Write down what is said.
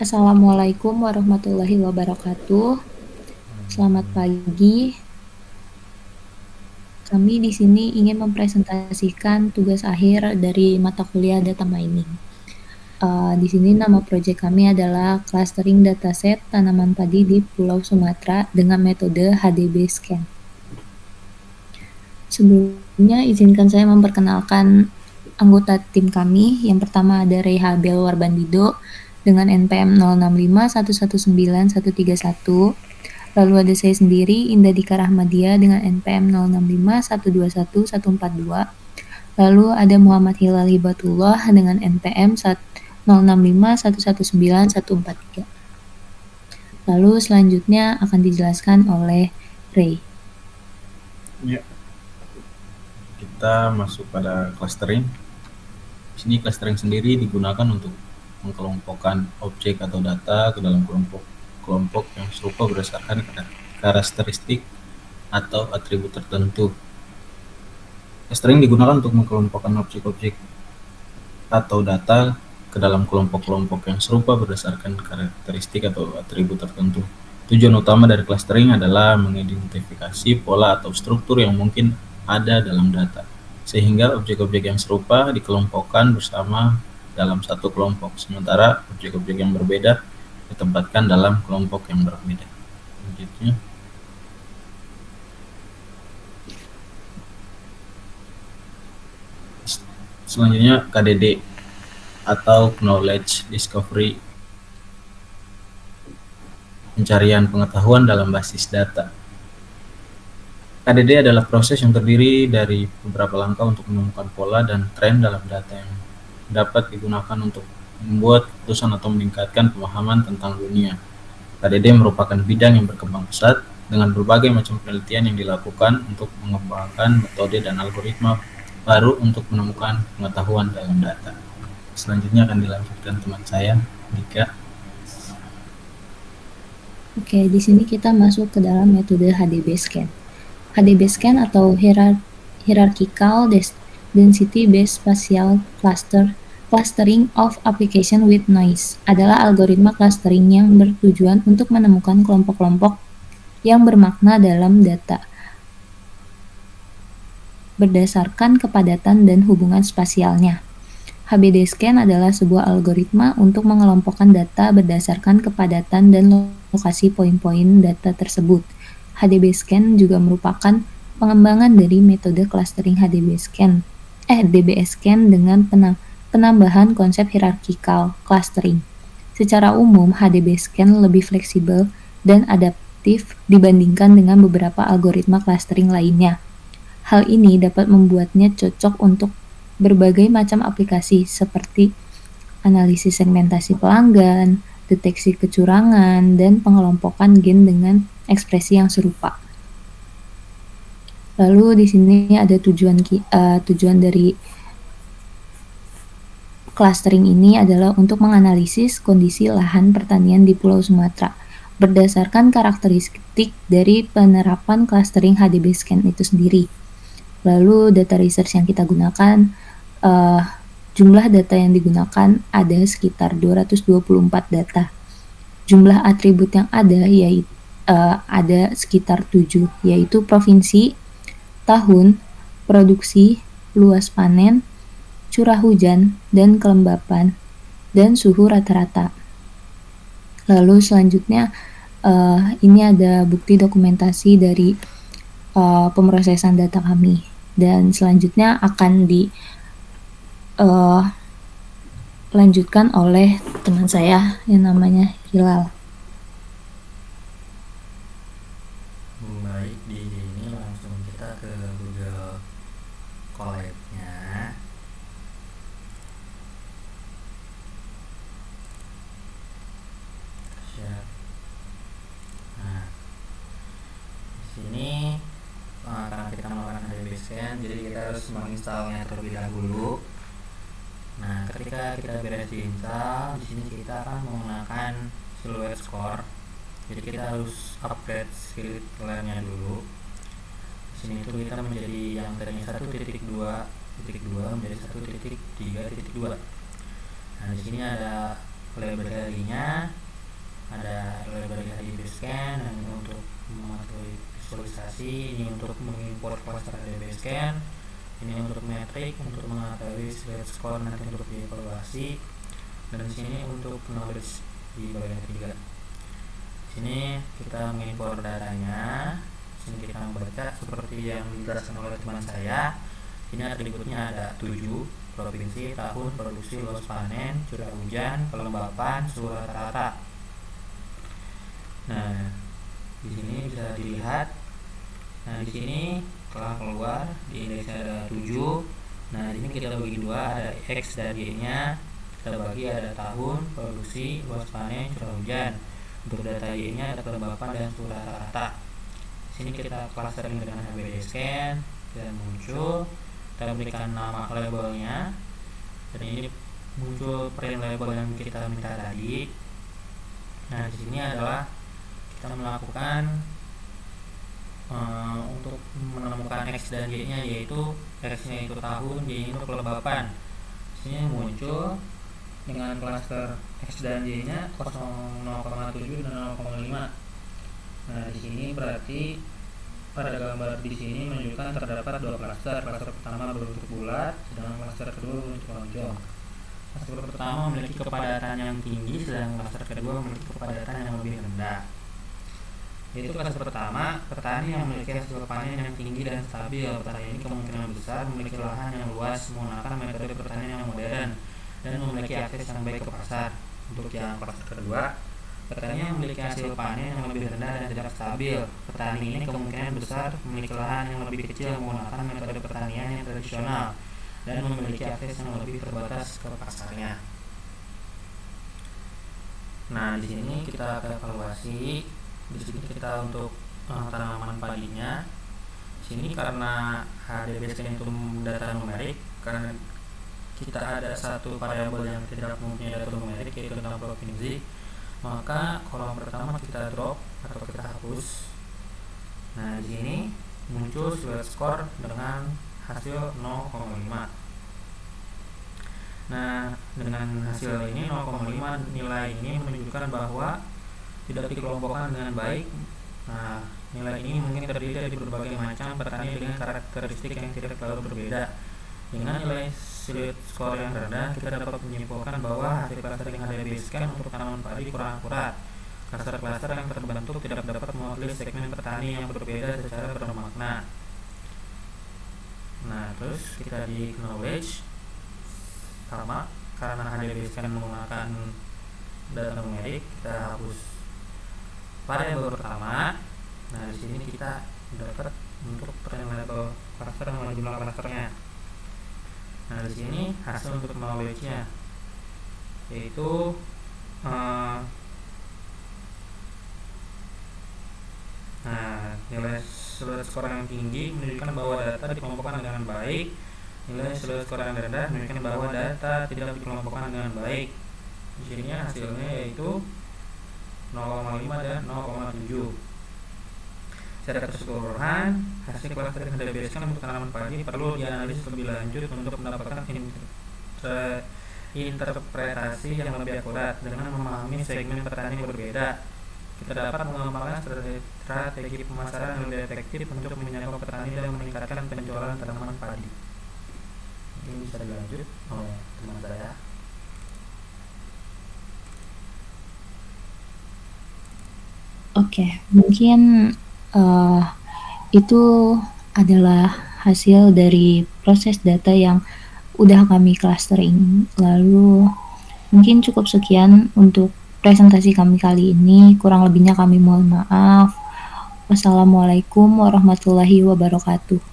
Assalamualaikum warahmatullahi wabarakatuh. Selamat pagi. Kami di sini ingin mempresentasikan tugas akhir dari mata kuliah data mining. Di sini nama proyek kami adalah clustering dataset tanaman padi di Pulau Sumatera dengan metode HDB scan. Sebelumnya izinkan saya memperkenalkan anggota tim kami. Yang pertama ada Rehabel Warbandido dengan NPM 0651191131. Lalu ada saya sendiri, Indah Dika Rahmadia dengan NPM 0651211142. Lalu ada Muhammad Hilal Hibatullah dengan NPM 0651191143. Lalu selanjutnya akan dijelaskan oleh Ray. Ya, kita masuk pada clustering. Di sini clustering sendiri digunakan untuk mengkelompokkan objek atau data ke dalam kelompok yang serupa berdasarkan karakteristik atau atribut tertentu. Clustering digunakan untuk mengkelompokkan objek-objek atau data ke dalam kelompok-kelompok yang serupa berdasarkan karakteristik atau atribut tertentu. Tujuan utama dari clustering adalah mengidentifikasi pola atau struktur yang mungkin ada dalam data, sehingga objek-objek yang serupa dikelompokkan bersama dalam satu kelompok, sementara objek-objek yang berbeda ditempatkan dalam kelompok yang berbeda. Selanjutnya, KDD atau Knowledge Discovery, pencarian pengetahuan dalam basis data. KDD adalah proses yang terdiri dari beberapa langkah untuk menemukan pola dan tren dalam data yang dapat digunakan untuk membuat keputusan atau meningkatkan pemahaman tentang dunia. KDD merupakan bidang yang berkembang pesat dengan berbagai macam penelitian yang dilakukan untuk mengembangkan metode dan algoritma baru untuk menemukan pengetahuan dalam data. Selanjutnya akan dilanjutkan teman saya, Dika. Oke, di sini kita masuk ke dalam metode HDB scan. HDB scan atau Hierarchical Density Based Spatial Clustering of Application with Noise adalah algoritma clustering yang bertujuan untuk menemukan kelompok-kelompok yang bermakna dalam data berdasarkan kepadatan dan hubungan spasialnya. HBD scan adalah sebuah algoritma untuk mengelompokkan data berdasarkan kepadatan dan lokasi poin-poin data tersebut. HDB scan juga merupakan pengembangan dari metode clustering DBS scan dengan penambahan konsep hierarchical clustering. Secara umum, HDB scan lebih fleksibel dan adaptif dibandingkan dengan beberapa algoritma clustering lainnya. Hal ini dapat membuatnya cocok untuk berbagai macam aplikasi seperti analisis segmentasi pelanggan, deteksi kecurangan, dan pengelompokan gen dengan ekspresi yang serupa. Lalu di sini ada tujuan dari clustering ini adalah untuk menganalisis kondisi lahan pertanian di Pulau Sumatera berdasarkan karakteristik dari penerapan clustering HDB scan itu sendiri. Lalu data research yang kita gunakan, jumlah data yang digunakan ada sekitar 224 data. Jumlah atribut yang ada yaitu ada sekitar 7, yaitu provinsi, tahun, produksi, luas panen, curah hujan, dan kelembapan, dan suhu rata-rata. Lalu selanjutnya ini ada bukti dokumentasi dari pemrosesan data kami, dan selanjutnya akan dilanjutkan oleh teman saya yang namanya Hilal. Baik, di sini langsung kita ke Google Colab-nya. Siap. Nah, di sini karena kita melakukan HDB scan, jadi kita harus menginstalnya terlebih dahulu. Nah, ketika kita beres diinstal, di sini kita akan menggunakan Silhouette Score. Jadi kita harus upgrade skill nya dulu. Di sini itu kita menjadi yang tadinya 1.2.2 menjadi 1.3.2. Nah, di sini ada library-nya, ada library HDBaseScan dan ini untuk mematuhi visualisasi, ini untuk mengimport cluster HDBaseScan, ini untuk metrik, untuk mengetahui slide score nanti untuk dievaluasi, dan di sini untuk knowledge di bagian ketiga. Sini kita mengimpor datanya. Sini kita membaca seperti yang dijelaskan oleh teman saya. Ini atributnya ada 7: provinsi, tahun, produksi, luas panen, curah hujan, kelembapan, suhu rata-rata. Nah, di sini bisa dilihat. Nah, di sini telah keluar di indeksnya ada 7. Nah, di sini kita bagi dua, ada X dan Y-nya. Kita bagi ada tahun, produksi, luas panen, curah hujan. Untuk data Y-nya ada kelembapan dan suhu rata-rata. Sini kita clustering dengan HDBaseScan dan muncul. Kita berikan nama labelnya. Dan ini muncul print label yang kita minta tadi. Nah, di sini adalah kita melakukan untuk menemukan X dan Y-nya, yaitu X-nya itu tahun, Y-nya itu kelembapan. Di sini muncul dengan klaster X dan Y-nya 0,7 dan 0,5. Nah, di sini berarti pada gambar di sini menunjukkan terdapat dua klaster. Klaster pertama berbentuk bulat, sedangkan klaster kedua berbentuk lonjong. Klaster pertama memiliki kepadatan yang tinggi, sedangkan klaster kedua memiliki kepadatan yang lebih rendah. Yaitu klaster pertama, petani yang memiliki hasil panen yang tinggi dan stabil. Petani ini kemungkinan besar memiliki lahan yang luas, menggunakan metode pertanian yang modern, dan memiliki akses yang baik ke pasar. Untuk yang klaster kedua, petani yang memiliki hasil panen yang lebih rendah dan tidak stabil. Petani ini kemungkinan besar memiliki lahan yang lebih kecil, menggunakan metode pertanian yang tradisional, dan memiliki akses yang lebih terbatas ke pasarnya. Nah, di sini kita akan evaluasi. Di sini kita untuk tanaman padinya. Sini karena HDBaseScan itu data numerik, karena kita ada satu variabel yang tidak mempunyai data numerik, yaitu tentang provinsi, maka kolom pertama kita drop atau kita hapus. Nah, di sini muncul slide score dengan hasil 0,5. Nah, dengan hasil ini 0,5, nilai ini menunjukkan bahwa tidak dikelompokkan dengan baik. Nah, nilai ini mungkin terdiri dari berbagai macam petani dengan karakteristik yang tidak terlalu berbeda. Dengan nilai slide score yang rendah, kita dapat menyimpulkan bahwa hasil clustering HDBaseScan untuk tanaman padi kurang akurat. Klaster-klaster yang terbentuk tidak dapat mewakili segmen petani yang berbeda secara bermakna. Nah, terus kita di knowledge sama, karena HDBaseScan menggunakan data numerik, kita hapus variabel pertama. Nah, di sini kita dapat untuk print label cluster dengan jumlah klasternya. Nah, di sini hasil untuk knowledge-nya, yaitu nilai slide score yang tinggi menunjukkan bahwa data dikelompokkan dengan baik. Nilai slide score yang rendah menunjukkan bahwa data tidak dikelompokkan dengan baik. Di sini hasilnya yaitu 0,5 dan 0,7. Secara keseluruhan, hasil clustering HDBaseScan untuk tanaman padi perlu dianalisis lebih lanjut untuk mendapatkan interpretasi yang lebih akurat. Dengan memahami segmen petani yang berbeda, kita dapat mengembangkan strategi pemasaran yang lebih efektif untuk menjangkau petani dan meningkatkan penjualan tanaman padi. Ini bisa dilanjut oleh teman saya. Oke, mungkin itu adalah hasil dari proses data yang udah kami clustering. Lalu mungkin cukup sekian untuk presentasi kami kali ini. Kurang lebihnya kami mohon maaf. Wassalamualaikum warahmatullahi wabarakatuh.